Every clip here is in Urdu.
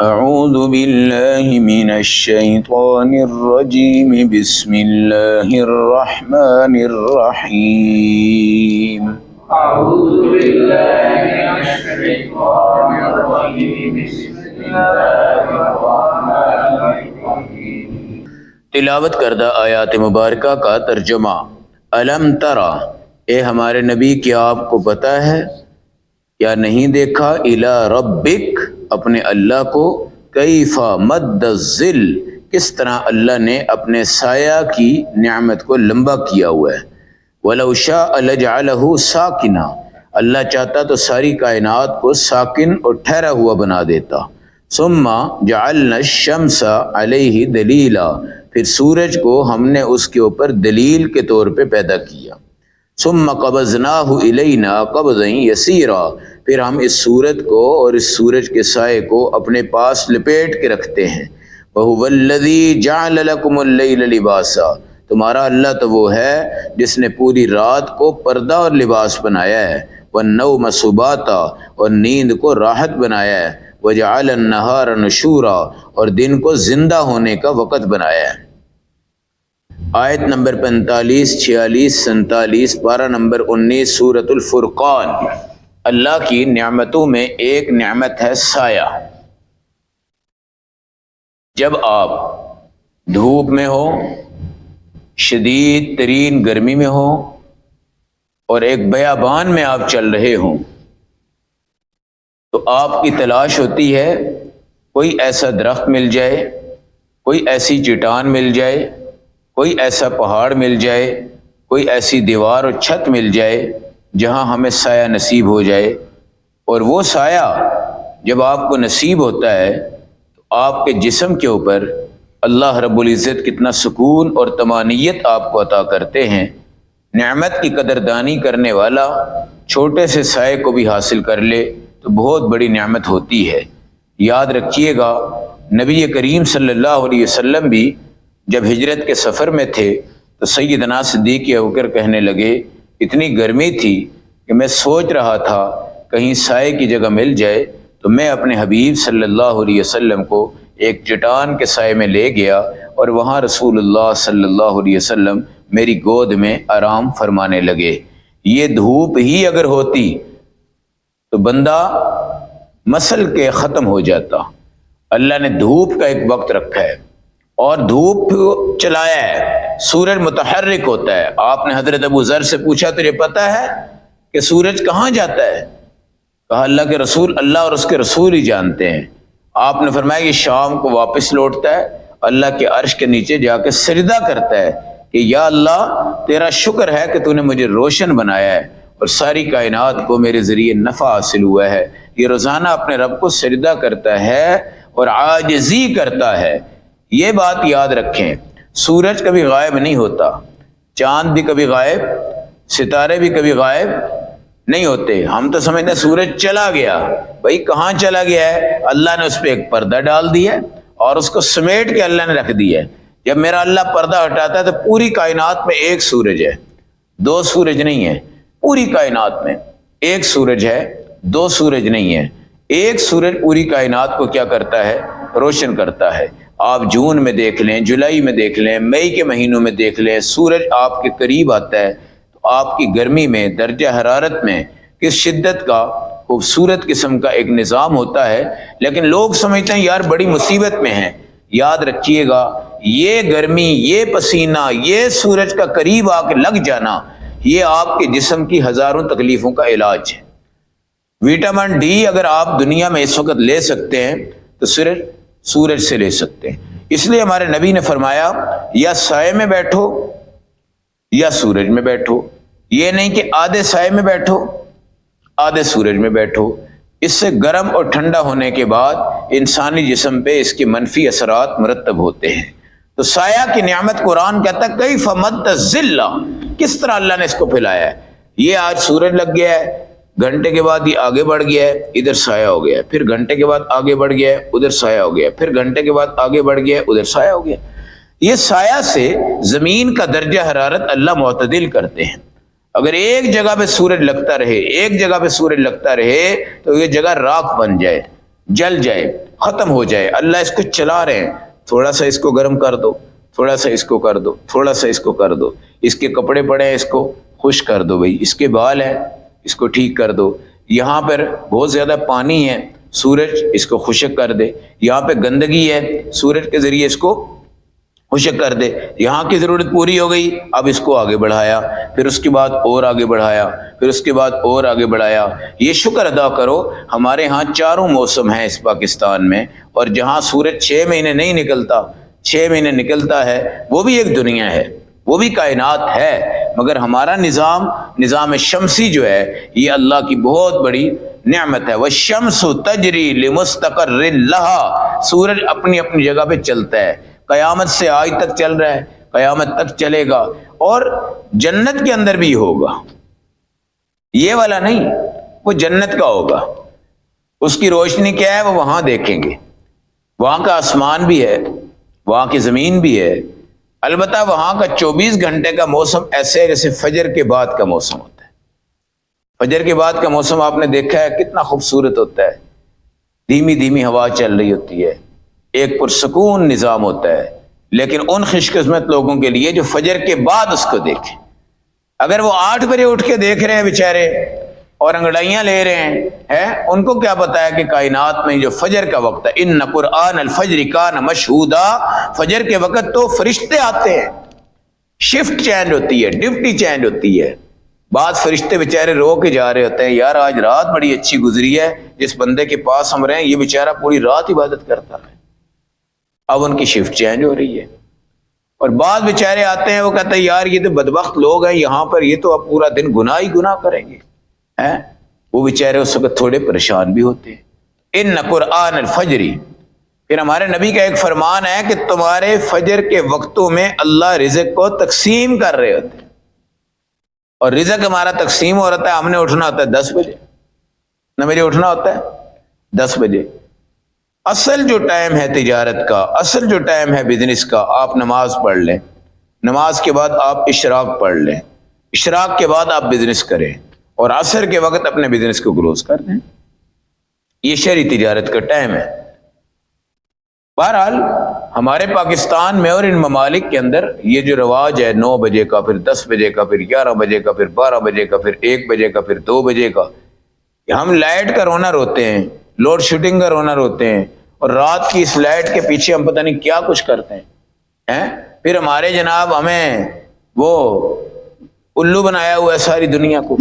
اعوذ باللہ من الشیطان الرجیم بسم اللہ الرحمن الرحیم اعوذ باللہ من الشیطان الرجیم بسم اللہ الرحمن الرحیم۔ تلاوت کردہ آیات مبارکہ کا ترجمہ۔ الم ترى، اے ہمارے نبی، کیا آپ کو پتہ ہے یا نہیں دیکھا، الی ربک، اپنے اللہ کو، کیف مد الظل، کس طرح اللہ نے اپنے سایہ کی نعمت کو لمبا کیا ہوا ہے، وَلَوْ شَاءَ لَجَعَلَهُ سَاكِنًا، اللہ چاہتا تو ساری کائنات کو ساکن اور ٹھہرا ہوا بنا دیتا۔ ثم جعلنا الشمس علیہ دلیلا، پھر سورج کو ہم نے اس کے اوپر دلیل کے طور پہ پیدا کیا۔ ثم قبضناہ الینا قبضا یسیرا، پھر ہم اس سورج کو اور اس سورج کے سائے کو اپنے پاس لپیٹ کے رکھتے ہیں۔ وَهُوَ الَّذِي جَعَلَ لَكُمُ اللَّيْلَ لِبَاسًا، تمہارا اللہ تو وہ ہے جس نے پوری رات کو پردہ اور لباس بنایا ہے، وَالنَّوْمَ سُبَاتًا، اور نیند کو راحت بنایا ہے، وَجَعَلَ النَّهَارَ نُشُورًا، اور دن کو زندہ ہونے کا وقت بنایا ہے۔ آیت نمبر 45، 46، 47، پارہ نمبر 19 سورۃ الفرقان۔ اللہ کی نعمتوں میں ایک نعمت ہے سایہ۔ جب آپ دھوپ میں ہو، شدید ترین گرمی میں ہو، اور ایک بیابان میں آپ چل رہے ہوں، تو آپ کی تلاش ہوتی ہے کوئی ایسا درخت مل جائے، کوئی ایسی چٹان مل جائے، کوئی ایسا پہاڑ مل جائے، کوئی ایسی دیوار اور چھت مل جائے جہاں ہمیں سایہ نصیب ہو جائے۔ اور وہ سایہ جب آپ کو نصیب ہوتا ہے تو آپ کے جسم کے اوپر اللہ رب العزت کتنا سکون اور طمانینت آپ کو عطا کرتے ہیں۔ نعمت کی قدردانی کرنے والا چھوٹے سے سائے کو بھی حاصل کر لے تو بہت بڑی نعمت ہوتی ہے۔ یاد رکھیے گا، نبی کریم صلی اللہ علیہ وسلم بھی جب ہجرت کے سفر میں تھے تو سیدنا صدیق ابوبکر کہنے لگے، اتنی گرمی تھی کہ میں سوچ رہا تھا کہیں سائے کی جگہ مل جائے، تو میں اپنے حبیب صلی اللہ علیہ وسلم کو ایک چٹان کے سائے میں لے گیا، اور وہاں رسول اللہ صلی اللہ علیہ وسلم میری گود میں آرام فرمانے لگے۔ یہ دھوپ ہی اگر ہوتی تو بندہ مسل کے ختم ہو جاتا۔ اللہ نے دھوپ کا ایک وقت رکھا ہے اور دھوپ چلایا ہے، سورج متحرک ہوتا ہے۔ آپ نے حضرت ابو ذر سے پوچھا، تجھے پتہ ہے کہ سورج کہاں جاتا ہے؟ کہا اللہ کے رسول، اللہ اور اس کے رسول ہی جانتے ہیں۔ آپ نے فرمایا کہ شام کو واپس لوٹتا ہے، اللہ کے عرش کے نیچے جا کے سجدہ کرتا ہے کہ یا اللہ، تیرا شکر ہے کہ تو نے مجھے روشن بنایا ہے اور ساری کائنات کو میرے ذریعے نفع حاصل ہوا ہے۔ یہ روزانہ اپنے رب کو سجدہ کرتا ہے اور عاجزی کرتا ہے۔ یہ بات یاد رکھیں، سورج کبھی غائب نہیں ہوتا، چاند بھی کبھی غائب، ستارے بھی کبھی غائب نہیں ہوتے۔ ہم تو سمجھتے ہیں سورج چلا گیا، بھائی کہاں چلا گیا ہے؟ اللہ نے اس پہ ایک پردہ ڈال دیا اور اس کو سمیٹ کے اللہ نے رکھ دیا ہے۔ جب میرا اللہ پردہ ہٹاتا ہے تو پوری کائنات میں ایک سورج ہے، دو سورج نہیں ہے۔ پوری کائنات میں ایک سورج ہے، دو سورج نہیں ہے۔ ایک سورج پوری کائنات کو کیا کرتا ہے؟ روشن کرتا ہے۔ آپ جون میں دیکھ لیں، جولائی میں دیکھ لیں، مئی کے مہینوں میں دیکھ لیں، سورج آپ کے قریب آتا ہے تو آپ کی گرمی میں، درجہ حرارت میں کس شدت کا خوبصورت قسم کا ایک نظام ہوتا ہے۔ لیکن لوگ سمجھتے ہیں یار بڑی مصیبت میں ہیں۔ یاد رکھیے گا، یہ گرمی، یہ پسینہ، یہ سورج کا قریب آ کے لگ جانا، یہ آپ کے جسم کی ہزاروں تکلیفوں کا علاج ہے۔ وٹامن ڈی اگر آپ دنیا میں اس وقت لے سکتے ہیں تو صرف سورج سے لے سکتے ہیں۔ اس لیے ہمارے نبی نے فرمایا، یا سائے میں بیٹھو یا سورج میں بیٹھو، یہ نہیں کہ آدھے سائے میں بیٹھو آدھے سورج میں بیٹھو۔ اس سے گرم اور ٹھنڈا ہونے کے بعد انسانی جسم پہ اس کے منفی اثرات مرتب ہوتے ہیں۔ تو سایہ کی نعمت قرآن کہتا ہے کیف مد الظل، کس طرح اللہ نے اس کو پھیلایا ہے۔ یہ آج سورج لگ گیا ہے، گھنٹے کے بعد یہ آگے بڑھ گیا ہے، ادھر سایہ ہو گیا ہے، پھر گھنٹے کے بعد آگے بڑھ گیا ہے، ادھر سایہ ہو گیا ہے، پھر گھنٹے کے بعد آگے بڑھ گیا ہے، ادھر سایہ ہو گیا ہے۔ یہ سایہ سے زمین کا درجہ حرارت اللہ معتدل کرتے ہیں۔ اگر ایک جگہ پہ سورج لگتا رہے، ایک جگہ پہ سورج لگتا رہے تو یہ جگہ راکھ بن جائے، جل جائے، ختم ہو جائے، اللہ اس کو چلا رہے ہیں، تھوڑا سا اس کو گرم کر دو، تھوڑا سا اس کو کر دو، تھوڑا سا اس کو کر دو، اس کے کپڑے پڑے ہیں اس کو خشک کر دو، بھائی اس کے بال ہیں اس کو ٹھیک کر دو، یہاں پر بہت زیادہ پانی ہے، سورج اس کو خشک کر دے، یہاں پہ گندگی ہے، سورج کے ذریعے اس کو خشک کر دے، یہاں کی ضرورت پوری ہو گئی، اب اس کو آگے بڑھایا، پھر اس کے بعد اور آگے بڑھایا، پھر اس کے بعد اور آگے بڑھایا۔ یہ شکر ادا کرو ہمارے ہاں چاروں موسم ہیں اس پاکستان میں، اور جہاں سورج 6 مہینے نہیں نکلتا، 6 مہینے نکلتا ہے، وہ بھی ایک دنیا ہے، وہ بھی کائنات ہے، مگر ہمارا نظام شمسی جو ہے یہ اللہ کی بہت بڑی نعمت ہے۔ والشمس تجری لمستقر لہا، سورج اپنی اپنی جگہ پہ چلتا ہے، قیامت سے آج تک چل رہا ہے، قیامت تک چلے گا، اور جنت کے اندر بھی ہوگا، یہ والا نہیں، وہ جنت کا ہوگا، اس کی روشنی کیا ہے وہ وہاں دیکھیں گے، وہاں کا آسمان بھی ہے، وہاں کی زمین بھی ہے، البتہ وہاں کا 24 گھنٹے کا موسم ایسے ہے جیسے فجر کے بعد کا موسم ہوتا ہے۔ فجر کے بعد کا موسم آپ نے دیکھا ہے کتنا خوبصورت ہوتا ہے، دھیمی دھیمی ہوا چل رہی ہوتی ہے، ایک پرسکون نظام ہوتا ہے، لیکن ان خوش قسمت لوگوں کے لیے جو فجر کے بعد اس کو دیکھیں، اگر وہ 8 بجے اٹھ کے دیکھ رہے ہیں بیچارے اور انگڑائیاں لے رہے ہیں، ان کو کیا پتا ہے کہ کائنات میں جو فجر کا وقت ہے، ان قرآن الفجر کان مشہودا، فجر کے وقت تو فرشتے آتے ہیں، شفٹ چینج ہوتی ہے، ڈیوٹی چینج ہوتی ہے، بعض فرشتے بیچارے رو کے جا رہے ہوتے ہیں، یار آج رات بڑی اچھی گزری ہے، جس بندے کے پاس ہم رہے ہیں یہ بیچارہ پوری رات عبادت کرتا ہے، اب ان کی شفٹ چینج ہو رہی ہے۔ اور بعض بیچارے آتے ہیں وہ کہتے ہیں یار یہ تو بدبخت لوگ ہیں یہاں پر، یہ تو اب پورا دن گناہ ہی گناہ کریں گے، وہ بیچارے اس وقت تھوڑے پریشان بھی ہوتے ہیں۔ ان قرآن الفجری، پھر ہمارے نبی کا ایک فرمان ہے کہ تمہارے فجر کے وقتوں میں اللہ رزق کو تقسیم کر رہے ہوتے ہیں، اور رزق ہمارا تقسیم ہو رہا ہے، ہم نے اٹھنا ہوتا ہے 10 بجے، نہ مجھے اٹھنا ہوتا ہے 10 بجے۔ اصل جو ٹائم ہے تجارت کا، اصل جو ٹائم ہے بزنس کا، آپ نماز پڑھ لیں، نماز کے بعد آپ اشراق پڑھ لیں، اشراق کے بعد آپ بزنس کریں، اور عصر کے وقت اپنے بزنس کو کلوز کر دیں، یہ شرعی تجارت کا ٹائم ہے۔ بہرحال ہمارے پاکستان میں اور ان ممالک کے اندر یہ جو رواج ہے 9 بجے کا، پھر 10 بجے کا، پھر 11 بجے کا، پھر 12 بجے کا، پھر 1 بجے کا، پھر 2 بجے کا، ہم لائٹ کا رونا روتے ہیں، لوڈ شیڈنگ کا رونا روتے ہیں، اور رات کی اس لائٹ کے پیچھے ہم پتہ نہیں کیا کچھ کرتے ہیں، پھر ہمارے جناب ہمیں وہ الو بنایا ہوا ہے ساری دنیا کو،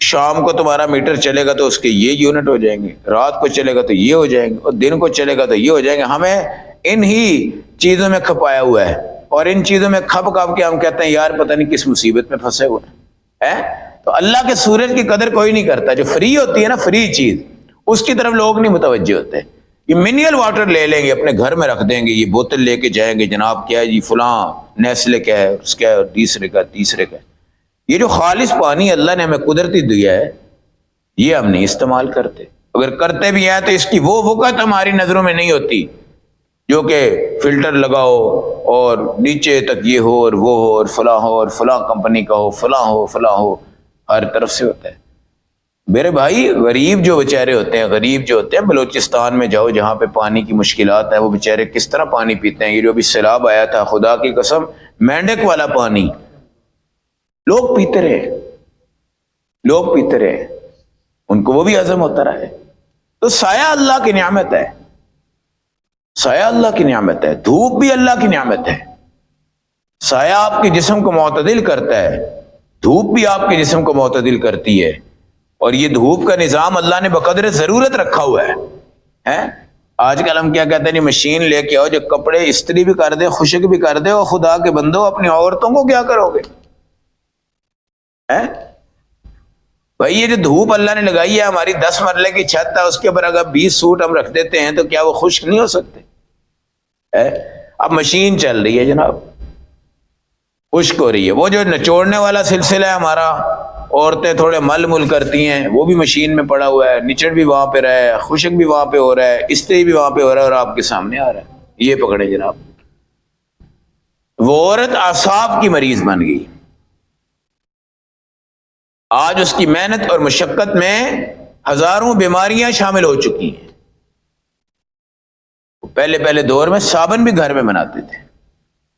شام کو تمہارا میٹر چلے گا تو اس کے یہ یونٹ ہو جائیں گے، رات کو چلے گا تو یہ ہو جائیں گے، اور دن کو چلے گا تو یہ ہو جائیں گے، ہمیں ان ہی چیزوں میں کھپایا ہوا ہے، اور ان چیزوں میں کھپ کھپ کے ہم کہتے ہیں یار پتہ نہیں کس مصیبت میں پھنسے ہوئے ہیں۔ تو اللہ کے سورج کی قدر کوئی نہیں کرتا، جو فری ہوتی ہے نا، فری چیز، اس کی طرف لوگ نہیں متوجہ ہوتے۔ یہ منرل واٹر لے لیں گے اپنے گھر میں رکھ دیں گے، یہ بوتل لے کے جائیں گے، جناب کیا ہے جی فلاں نیسلے کا ہے، اس کا ہے، تیسرے کا، تیسرے کا، یہ جو خالص پانی اللہ نے ہمیں قدرتی دیا ہے یہ ہم نہیں استعمال کرتے، اگر کرتے بھی ہیں تو اس کی وہ وقت ہماری نظروں میں نہیں ہوتی، جو کہ فلٹر لگاؤ اور نیچے تک یہ ہو اور وہ ہو اور فلاں ہو اور فلاں کمپنی کا ہو، فلاں ہو فلاں ہو، ہر طرف سے ہوتا ہے۔ میرے بھائی غریب جو بیچارے ہوتے ہیں، غریب جو ہوتے ہیں، بلوچستان میں جاؤ جہاں پہ پانی کی مشکلات ہیں، وہ بیچارے کس طرح پانی پیتے ہیں، یہ جو ابھی سیلاب آیا تھا، خدا کی قسم مینڈک والا پانی لوگ پیتے رہے، لوگ پیتے رہے، ان کو وہ بھی ہضم ہوتا رہا ہے۔ تو سایہ اللہ کی نعمت ہے، سایہ اللہ کی نعمت ہے، دھوپ بھی اللہ کی نعمت ہے، سایہ آپ کے جسم کو معتدل کرتا ہے، دھوپ بھی آپ کے جسم کو معتدل کرتی ہے، اور یہ دھوپ کا نظام اللہ نے بقدر ضرورت رکھا ہوا ہے۔ آج کل ہم کیا کہتے ہیں مشین لے کے آؤ جو کپڑے استری بھی کر دے، خشک بھی کر دے، اور خدا کے بندو اپنی عورتوں کو کیا کرو گے؟ بھائی یہ جو دھوپ اللہ نے لگائی ہے، ہماری 10 مرلے کی چھت ہے، اس کے اوپر اگر 20 سوٹ ہم رکھ دیتے ہیں تو کیا وہ خشک نہیں ہو سکتے؟ اب مشین چل رہی ہے جناب، خشک ہو رہی ہے، وہ جو نچوڑنے والا سلسلہ ہے ہمارا، عورتیں تھوڑے مل مل کرتی ہیں، وہ بھی مشین میں پڑا ہوا ہے، نچڑ بھی وہاں پہ رہا ہے، خشک بھی وہاں پہ ہو رہا ہے، استری بھی وہاں پہ ہو رہا ہے، اور آپ کے سامنے آ رہا ہے، یہ پکڑے جناب۔ وہ عورت اعصاب کی مریض بن گئی، آج اس کی محنت اور مشقت میں ہزاروں بیماریاں شامل ہو چکی ہیں۔ پہلے دور میں صابن بھی گھر میں بناتے تھے،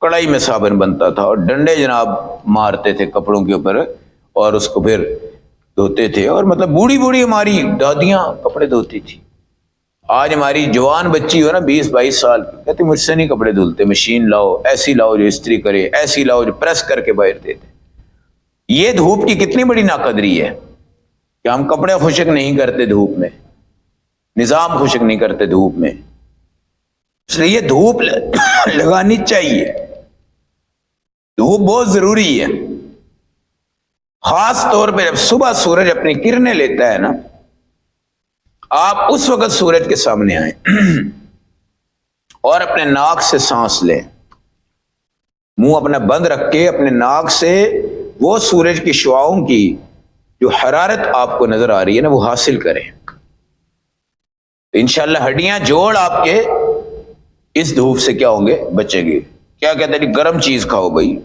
کڑھائی میں صابن بنتا تھا اور ڈنڈے جناب مارتے تھے کپڑوں کے اوپر اور اس کو پھر دھوتے تھے، اور مطلب بوڑھی ہماری دادیاں کپڑے دھوتی تھی۔ آج ہماری جوان بچی ہو نا 20-22 سال کی، کہتی مجھ سے نہیں کپڑے دھلتے، مشین لاؤ، ایسی لاؤ جو استری کرے، ایسی لاؤ جو پریس کر کے باہر دے دے۔ یہ دھوپ کی کتنی بڑی ناقدری ہے کہ ہم کپڑے خشک نہیں کرتے دھوپ میں، نظام خشک نہیں کرتے دھوپ میں، اس لیے یہ دھوپ لگانی چاہیے۔ دھوپ بہت ضروری ہے، خاص طور پہ جب صبح سورج اپنی کرنیں لیتا ہے نا، آپ اس وقت سورج کے سامنے آئیں اور اپنے ناک سے سانس لیں، منہ اپنا بند رکھ کے اپنے ناک سے وہ سورج کی شعاؤں کی جو حرارت آپ کو نظر آ رہی ہے نا وہ حاصل کریں۔ انشاءاللہ ہڈیاں جوڑ آپ کے اس دھوپ سے کیا ہوں گے؟ بچیں گے۔ کیا کہتے ہیں گرم چیز کھاؤ بھائی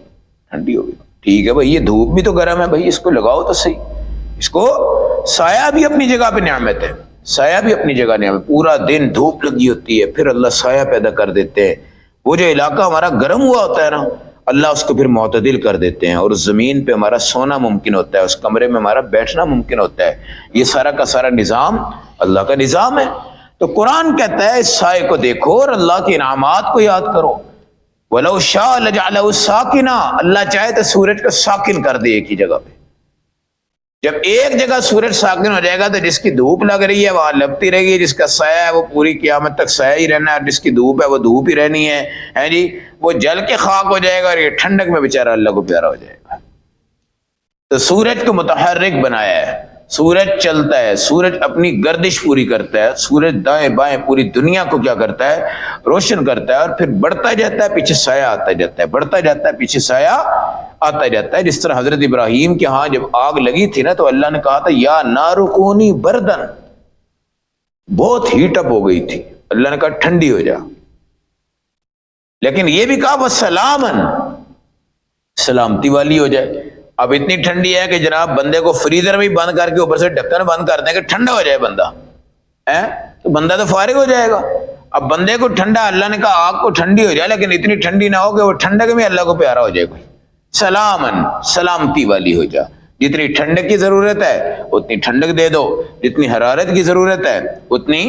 ٹھنڈی ہوگی، ٹھیک ہے بھائی، یہ دھوپ بھی تو گرم ہے بھائی، اس کو لگاؤ تو صحیح۔ اس کو سایہ بھی اپنی جگہ پہ نعمت ہے، سایہ بھی اپنی جگہ نعمت، پورا دن دھوپ لگی ہوتی ہے، پھر اللہ سایہ پیدا کر دیتے ہیں۔ وہ جو علاقہ ہمارا گرم ہوا ہوتا ہے نا، اللہ اس کو پھر معتدل کر دیتے ہیں، اور اس زمین پہ ہمارا سونا ممکن ہوتا ہے، اس کمرے میں ہمارا بیٹھنا ممکن ہوتا ہے۔ یہ سارا کا سارا نظام اللہ کا نظام ہے۔ تو قرآن کہتا ہے اس سائے کو دیکھو اور اللہ کے انعامات کو یاد کرو۔ وَلَوْ شَاءَ لَجَعَلَهُ سَاكِنًا، اللہ چاہے تو سورج کو ساکن کر دے ایک ہی جگہ پہ۔ جب ایک جگہ سورج ساکن ہو جائے گا تو جس کی دھوپ لگ رہی ہے وہاں لگتی رہے گی، جس کا سایہ ہے وہ پوری قیامت تک سایہ ہی رہنا ہے، اور جس کی دھوپ ہے وہ دھوپ ہی رہنی ہے جی، وہ جل کے خاک ہو جائے گا اور یہ ٹھنڈک میں بیچارہ اللہ کو پیارا ہو جائے گا۔ تو سورج کو متحرک بنایا ہے، سورج چلتا ہے، سورج اپنی گردش پوری کرتا ہے، سورج دائیں بائیں پوری دنیا کو کیا کرتا ہے؟ روشن کرتا ہے، اور پھر بڑھتا جاتا ہے، پیچھے سایہ آتا جاتا ہے، بڑھتا جاتا ہے، پیچھے سایہ آتا جاتا ہے۔ جس طرح حضرت ابراہیم کے ہاں جب آگ لگی تھی نا تو اللہ نے کہا تھا یا نار کونی بردن، بہت ہیٹ اپ ہو گئی تھی، اللہ نے کہا ٹھنڈی ہو جا، لیکن یہ بھی کہا وسلامن، سلامتی والی ہو جائے۔ اب اتنی ٹھنڈی ہے کہ جناب بندے کو فریزر میں بند کر کے اوپر سے ڈھکن بند کر دیں کہ ٹھنڈا ہو جائے بندہ، تو بندہ تو فارغ ہو جائے گا۔ اب بندے کو ٹھنڈا، اللہ نے کہا آگ کو ٹھنڈی ہو جائے لیکن اتنی ٹھنڈی نہ ہو کہ وہ ٹھنڈک میں اللہ کو پیارا ہو جائے کوئی۔ سلامن، سلامتی والی ہو جا، جتنی ٹھنڈک کی ضرورت ہے اتنی ٹھنڈک دے دو، جتنی حرارت کی ضرورت ہے اتنی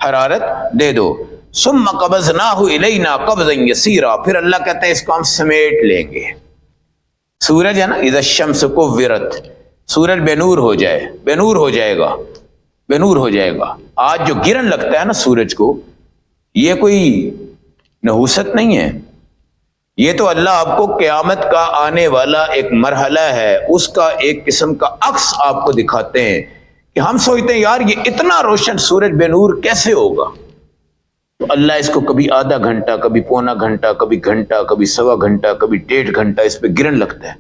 حرارت دے دو۔ ثم قبضناہ الینا قبضا یسیرا، پھر اللہ کہتے ہیں اس کو ہم سمیٹ لیں گے۔ سورج ہے نا، اذا الشمس کورت، سورج بے نور ہو جائے، بے نور ہو جائے گا، بے نور ہو جائے گا۔ آج جو گرن لگتا ہے نا سورج کو، یہ کوئی نحوست نہیں ہے، یہ تو اللہ آپ کو قیامت کا آنے والا ایک مرحلہ ہے، اس کا ایک قسم کا عکس آپ کو دکھاتے ہیں کہ ہم سوچتے ہیں یار یہ اتنا روشن سورج بے نور کیسے ہوگا؟ تو اللہ اس کو کبھی آدھا گھنٹہ، کبھی پونا گھنٹہ، کبھی گھنٹہ، کبھی سوا گھنٹہ، کبھی 1.5 گھنٹہ اس پہ گرن لگتا ہے،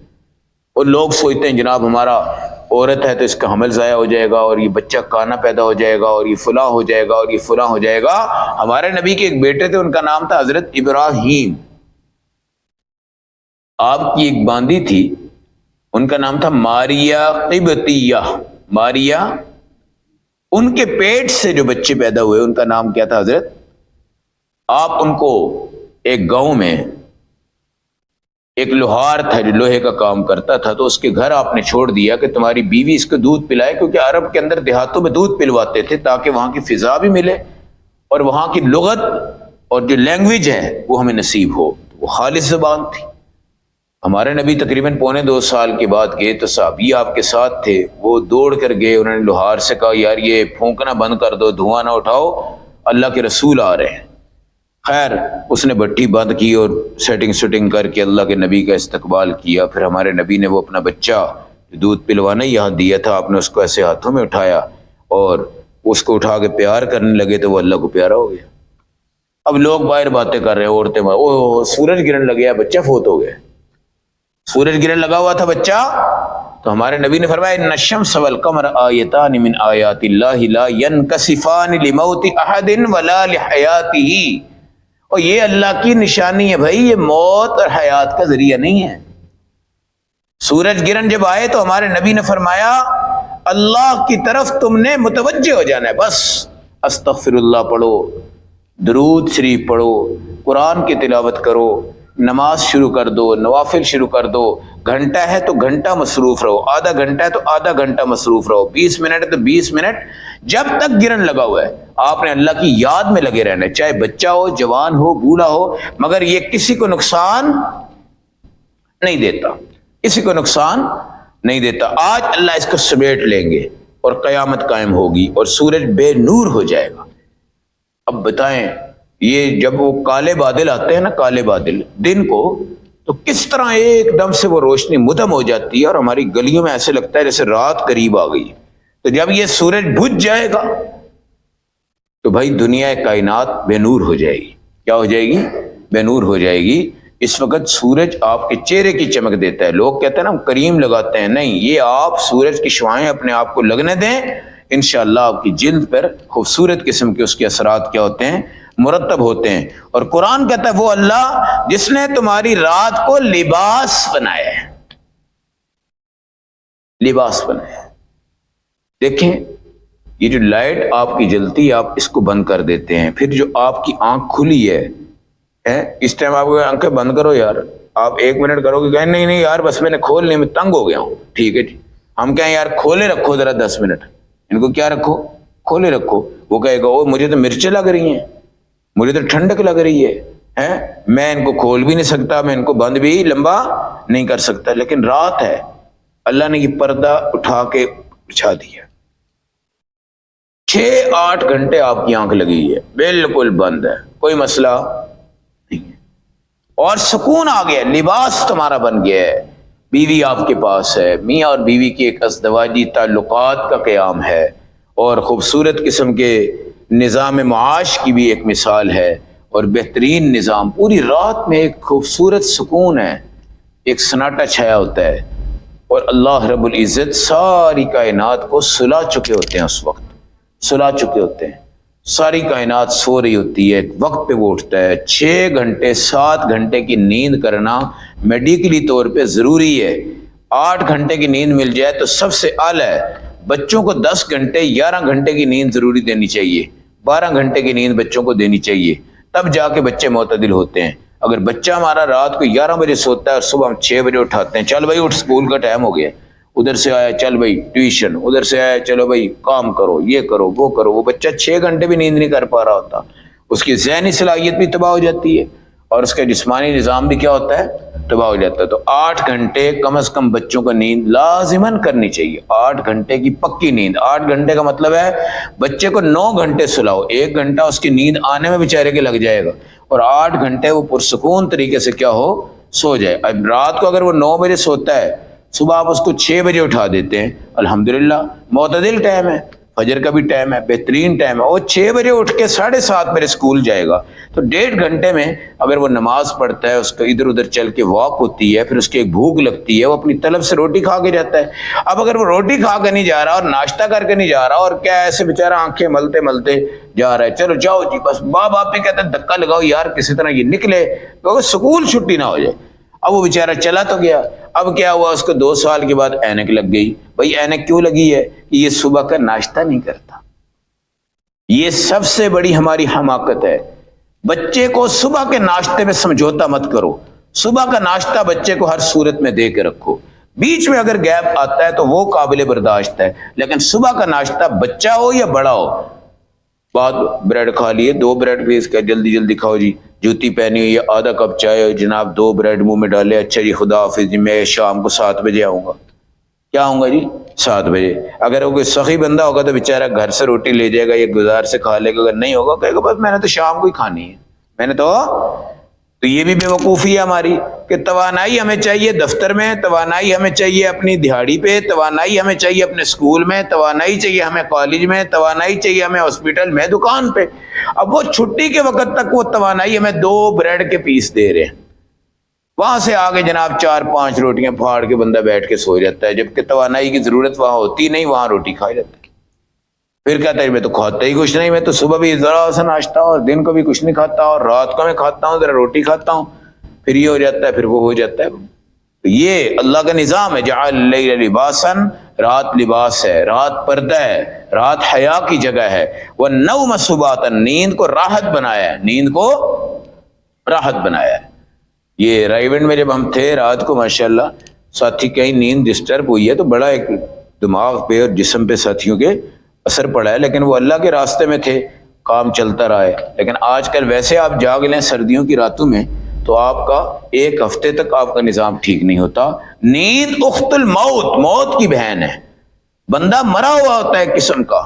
اور لوگ سوچتے ہیں جناب ہمارا عورت ہے تو اس کا حمل ضائع ہو جائے گا، اور یہ بچہ کانا پیدا ہو جائے گا، اور یہ فلاں ہو جائے گا، اور یہ فلاں ہو جائے گا۔ ہمارے نبی کے ایک بیٹے تھے، ان کا نام تھا حضرت ابراہیم، آپ کی ایک باندی تھی، ان کا نام تھا ماریہ قبطیہ، ماریہ، ان کے پیٹ سے جو بچے پیدا ہوئے ان کا نام کیا تھا حضرت؟ آپ ان کو ایک گاؤں میں ایک لوہار تھا جو لوہے کا کام کرتا تھا، تو اس کے گھر آپ نے چھوڑ دیا کہ تمہاری بیوی اس کو دودھ پلائے، کیونکہ عرب کے اندر دیہاتوں میں دودھ پلواتے تھے تاکہ وہاں کی فضا بھی ملے اور وہاں کی لغت اور جو لینگویج ہے وہ ہمیں نصیب ہو۔ وہ خالص زبان تھی۔ ہمارے نبی تقریباً 1.25 سال کے بعد گئے تو صحابی آپ کے ساتھ تھے، وہ دوڑ کر گئے، انہوں نے لوہار سے کہا یار یہ پھونکنا بند کر دو، دھواں نہ اٹھاؤ، اللہ کے رسول آ رہے ہیں۔ خیر اس نے بھٹی بند کی اور سیٹنگ کر کے اللہ کے نبی کا استقبال کیا۔ پھر ہمارے نبی نے وہ اپنا بچہ دودھ پلوانا یہاں دیا تھا، آپ نے اس کو ایسے ہاتھوں میں اٹھایا اور اس کو اٹھا کے پیار کرنے لگے تو وہ اللہ کو پیارا ہو گیا۔ اب لوگ باہر باتیں کر رہے ہیں، عورتیں او سورج گرنے لگ گیا، بچہ فوت ہو گیا، سورج گرنے لگا ہوا تھا بچہ، تو ہمارے نبی نے فرمایا ان الشمس والقمر آیتان من آیات اللہ لا ينکسفان لموت احد ولا لحیاتہ، اور یہ اللہ کی نشانی ہے بھائی، یہ موت اور حیات کا ذریعہ نہیں ہے۔ سورج گرہن جب آئے تو ہمارے نبی نے فرمایا اللہ کی طرف تم نے متوجہ ہو جانا ہے. بس استغفر اللہ پڑھو، درود شریف پڑھو، قرآن کی تلاوت کرو، نماز شروع کر دو، نوافل شروع کر دو. گھنٹہ ہے تو گھنٹہ مصروف رہو، آدھا گھنٹہ ہے تو آدھا گھنٹہ مصروف رہو، 20 منٹ ہے تو 20 منٹ، جب تک گرن لگا ہوا ہے آپ نے اللہ کی یاد میں لگے رہنا ہے. چاہے بچہ ہو، جوان ہو، بوڑھا ہو، مگر یہ کسی کو نقصان نہیں دیتا، کسی کو نقصان نہیں دیتا. آج اللہ اس کو سمیٹ لیں گے اور قیامت قائم ہوگی اور سورج بے نور ہو جائے گا. اب بتائیں یہ جب وہ کالے بادل آتے ہیں نا، کالے بادل دن کو، تو کس طرح ایک دم سے وہ روشنی مدھم ہو جاتی ہے اور ہماری گلیوں میں ایسے لگتا ہے جیسے رات قریب آ گئی. تو جب یہ سورج بجھ جائے گا تو بھائی دنیا کائنات بے نور ہو جائے گی. کیا ہو جائے گی؟ بے نور ہو جائے گی. اس وقت سورج آپ کے چہرے کی چمک دیتا ہے. لوگ کہتے ہیں نا ہم کریم لگاتے ہیں، نہیں، یہ آپ سورج کی شعاعیں اپنے آپ کو لگنے دیں، انشاءاللہ آپ کی جلد پر خوبصورت قسم کے اس کے اثرات کیا ہوتے ہیں؟ مرتب ہوتے ہیں. اور قرآن کہتا ہے وہ اللہ جس نے تمہاری رات کو لباس بنایا ہے، لباس بنایا ہے. دیکھیں یہ جو لائٹ آپ کی جلتی ہے، آپ اس کو بند کر دیتے ہیں، پھر جو آپ کی آنکھ کھلی ہے اس ٹائم آپ کو آنکھیں بند کرو یار، آپ 1 منٹ کرو گے، کہیں نہیں یار بس میں نے کھول لی، میں تنگ ہو گیا ہوں. ٹھیک ہے جی، ہم کہیں یار کھولے رکھو ذرا 10 منٹ، ان کو کیا رکھو؟ کھولے رکھو. وہ کہے گا او مجھے تو مرچیں لگ رہی ہیں، مجھے تو ٹھنڈک لگ رہی ہے، میں ان کو کھول بھی نہیں سکتا، میں ان کو بند بھی لمبا نہیں کر سکتا. لیکن رات ہے، اللہ نے یہ پردہ اٹھا کے بچھا دیا، 6-8 گھنٹے آپ کی آنکھ لگی ہے، بالکل بند ہے، کوئی مسئلہ نہیں ہے، اور سکون آ گیا، لباس تمہارا بن گیا ہے. بیوی آپ کے پاس ہے، میاں اور بیوی کی ایک ازدواجی تعلقات کا قیام ہے، اور خوبصورت قسم کے نظام معاش کی بھی ایک مثال ہے، اور بہترین نظام. پوری رات میں ایک خوبصورت سکون ہے، ایک سناٹا چھایا ہوتا ہے، اور اللہ رب العزت ساری کائنات کو سلا چکے ہوتے ہیں. اس وقت سلا چکے ہوتے ہیں، ساری کائنات سو رہی ہوتی ہے، ایک وقت پہ وہ اٹھتا ہے. 6 گھنٹے 7 گھنٹے کی نیند کرنا میڈیکلی طور پہ ضروری ہے. 8 گھنٹے کی نیند مل جائے تو سب سے اعلیٰ ہے. بچوں کو 10 گھنٹے 11 گھنٹے کی نیند ضروری دینی چاہیے، 12 گھنٹے کی نیند بچوں کو دینی چاہیے، تب جا کے بچے معتدل ہوتے ہیں. اگر بچہ ہمارا رات کو 11 بجے سوتا ہے اور صبح ہم 6 بجے اٹھاتے ہیں، چل بھائی اٹھ اسکول کا ٹائم ہو گیا، ادھر سے آیا چل بھائی ٹیوشن، ادھر سے آیا چلو بھائی کام کرو، یہ کرو وہ کرو، وہ بچہ 6 گھنٹے بھی نیند نہیں کر پا رہا ہوتا، اس کی ذہنی صلاحیت بھی تباہ ہو جاتی ہے اور اس کا جسمانی نظام بھی کیا ہوتا ہے؟ تباہ ہو جاتا ہے. تو 8 گھنٹے کم از کم بچوں کو نیند لازماً کرنی چاہیے، 8 گھنٹے کی پکی نیند. 8 گھنٹے کا مطلب ہے بچے کو 9 گھنٹے سلاؤ، 1 گھنٹہ اس کی نیند آنے میں بیچارے کے لگ جائے گا، اور 8 گھنٹے وہ پرسکون طریقے سے کیا ہو؟ سو جائے. اب رات کو اگر وہ 9 بجے سوتا ہے، صبح آپ اس کو 6 بجے اٹھا دیتے ہیں، الحمدللہ معتدل ٹائم ہے، فجر کا بھی ٹائم ہے، بہترین ٹائم ہے. وہ 6 بجے اٹھ کے 7:30 بجے اسکول جائے گا، تو 1.5 گھنٹے میں اگر وہ نماز پڑھتا ہے، اس کو ادھر ادھر چل کے واک ہوتی ہے، پھر اس کی ایک بھوک لگتی ہے، وہ اپنی طلب سے روٹی کھا کے جاتا ہے. اب اگر وہ روٹی کھا کے نہیں جا رہا اور ناشتہ کر کے نہیں جا رہا، اور کیا ایسے بیچارہ آنکھیں ملتے ملتے جا رہا ہے، چلو جاؤ جی، بس ماں باپ بھی کہتے ہیں دھکا لگاؤ یار کسی طرح یہ نکلے کیونکہ سکول چھٹی نہ ہو جائے. اب وہ بیچارہ چلا تو گیا، اب کیا ہوا، اس کو 2 سال کے بعد اینک لگ گئی. بھائی اینک کیوں لگی ہے؟ کہ یہ صبح کا ناشتہ نہیں کرتا. یہ سب سے بڑی ہماری حماقت ہے. بچے کو صبح کے ناشتے میں سمجھوتا مت کرو، صبح کا ناشتہ بچے کو ہر صورت میں دے کے رکھو. بیچ میں اگر گیپ آتا ہے تو وہ قابل برداشت ہے، لیکن صبح کا ناشتہ بچہ ہو یا بڑا ہو، بعد بریڈ کھا لیے، 2 بریڈ بھی اس کا جلدی جلدی کھاؤ جی، جوتی پہنی ہوئی ہے، آدھا کپ چائے جناب، 2 بریڈ منہ میں ڈالے، اچھا جی خدا حافظ جی، میں شام کو 7 بجے آؤں گا. کیا آؤں گا جی؟ 7 بجے. اگر وہ کوئی سخی بندہ ہوگا تو بیچارہ گھر سے روٹی لے جائے گا یا گزار سے کھا لے گا، اگر نہیں ہوگا کہے گا بس میں نے تو شام کو ہی کھانی ہے، میں نے تو یہ بھی بے وقوفی ہے ہماری کہ توانائی ہمیں چاہیے دفتر میں، توانائی ہمیں چاہیے اپنی دہاڑی پہ، توانائی ہمیں چاہیے اپنے اسکول میں، توانائی چاہیے ہمیں کالج میں، توانائی چاہیے ہمیں ہاسپٹل میں، دکان پہ. اب وہ چھٹی کے وقت تک وہ توانائی ہمیں 2 بریڈ کے پیس دے رہے ہیں، وہاں سے آگے جناب 4-5 روٹیاں پھاڑ کے بندہ بیٹھ کے سو جاتا ہے، جبکہ توانائی کی ضرورت وہاں ہوتی نہیں، وہاں روٹی کھا جاتا ہے. پھر کہتا ہے میں تو کھاتا ہی کچھ نہیں، میں تو صبح بھی ذرا سا ناشتہ اور دن کو بھی کچھ نہیں کھاتا، اور رات کو میں کھاتا ہوں ذرا روٹی کھاتا ہوں، پھر یہ ہو جاتا ہے، پھر وہ ہو جاتا ہے. تو یہ اللہ کا نظام ہے، جعل اللیل لباسا رات لباس ہے، رات پردہ ہے، رات حیا کی جگہ ہے۔ والنوم سباتا، نیند کو راحت بنایا ہے، نیند کو راحت بنایا ہے۔ یہ رائیونڈ میں جب ہم تھے رات کو ماشاءاللہ ساتھی کہیں نیند ڈسٹرب ہوئی ہے تو بڑا ایک دماغ پہ اور جسم پہ ساتھیوں کے اثر پڑا ہے، لیکن وہ اللہ کے راستے میں تھے، کام چلتا رہا ہے۔ لیکن آج کل ویسے آپ جاگ لیں سردیوں کی راتوں میں تو آپ کا ایک ہفتے تک آپ کا نظام ٹھیک نہیں ہوتا۔ نیند اخت الموت، موت کی بہن ہے، بندہ مرا ہوا ہوتا ہے قسم کا۔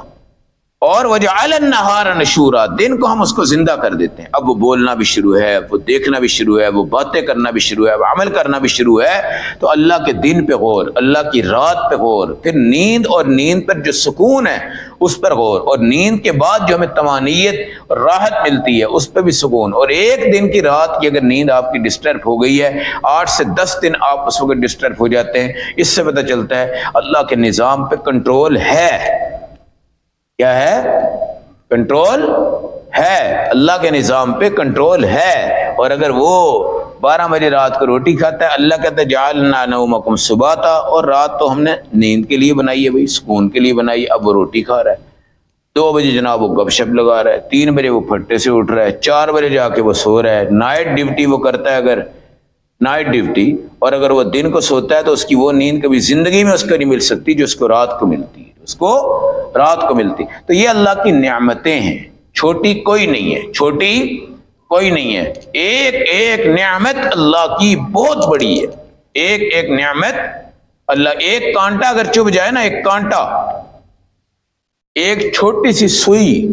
اور وجعل النہار نشورا، دن کو ہم اس کو زندہ کر دیتے ہیں، اب وہ بولنا بھی شروع ہے، وہ دیکھنا بھی شروع ہے، وہ باتیں کرنا بھی شروع ہے، وہ عمل کرنا بھی شروع ہے۔ تو اللہ کے دن پہ غور، اللہ کی رات پہ غور، پھر نیند اور نیند پر جو سکون ہے اس پر غور، اور نیند کے بعد جو ہمیں طمانینت اور راحت ملتی ہے اس پہ بھی سکون۔ اور ایک دن کی رات کی اگر نیند آپ کی ڈسٹرب ہو گئی ہے، 8 سے 10 دن آپ اس وقت ڈسٹرب ہو جاتے ہیں، اس سے پتہ چلتا ہے اللہ کے نظام پہ کنٹرول ہے۔ کیا ہے؟ کنٹرول ہے، اللہ کے نظام پہ کنٹرول ہے۔ اور اگر وہ 12 بجے رات کو روٹی کھاتا ہے، اللہ کہتا ہے جعلنا نومکم سباتا، اور رات تو ہم نے نیند کے لیے بنائی ہے بھائی، سکون کے لیے بنائی ہے، اب وہ روٹی کھا رہا ہے۔ 2 بجے جناب وہ گپ شپ لگا رہا ہے، 3 بجے وہ پھٹے سے اٹھ رہا ہے، 4 بجے جا کے وہ سو رہا ہے۔ نائٹ ڈیوٹی وہ کرتا ہے، اگر نائٹ ڈیوٹی، اور اگر وہ دن کو سوتا ہے تو اس کی وہ نیند کبھی زندگی میں اس کو نہیں مل سکتی جو اس کو رات کو ملتی ہے، اس کو رات کو ملتی۔ تو یہ اللہ کی نعمتیں ہیں، چھوٹی کوئی نہیں ہے، چھوٹی کوئی نہیں ہے۔ ایک ایک نعمت اللہ کی بہت بڑی ہے، ایک ایک نعمت اللہ۔ ایک کانٹا اگر چبھ جائے نا، ایک کانٹا، ایک چھوٹی سی سوئی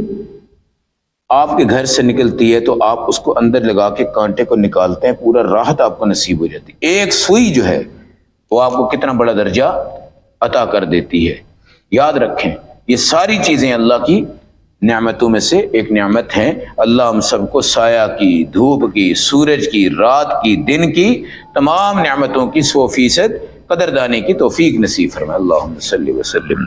آپ کے گھر سے نکلتی ہے تو آپ اس کو اندر لگا کے کانٹے کو نکالتے ہیں، پورا راحت آپ کو نصیب ہو جاتی ہے۔ ایک سوئی جو ہے وہ آپ کو کتنا بڑا درجہ عطا کر دیتی ہے۔ یاد رکھیں یہ ساری چیزیں اللہ کی نعمتوں میں سے ایک نعمت ہیں۔ اللہ ہم سب کو سایہ کی، دھوپ کی، سورج کی، رات کی، دن کی، تمام نعمتوں کی 100% قدردانی کی توفیق نصیب فرمائے۔ اللہم صلی وسلم۔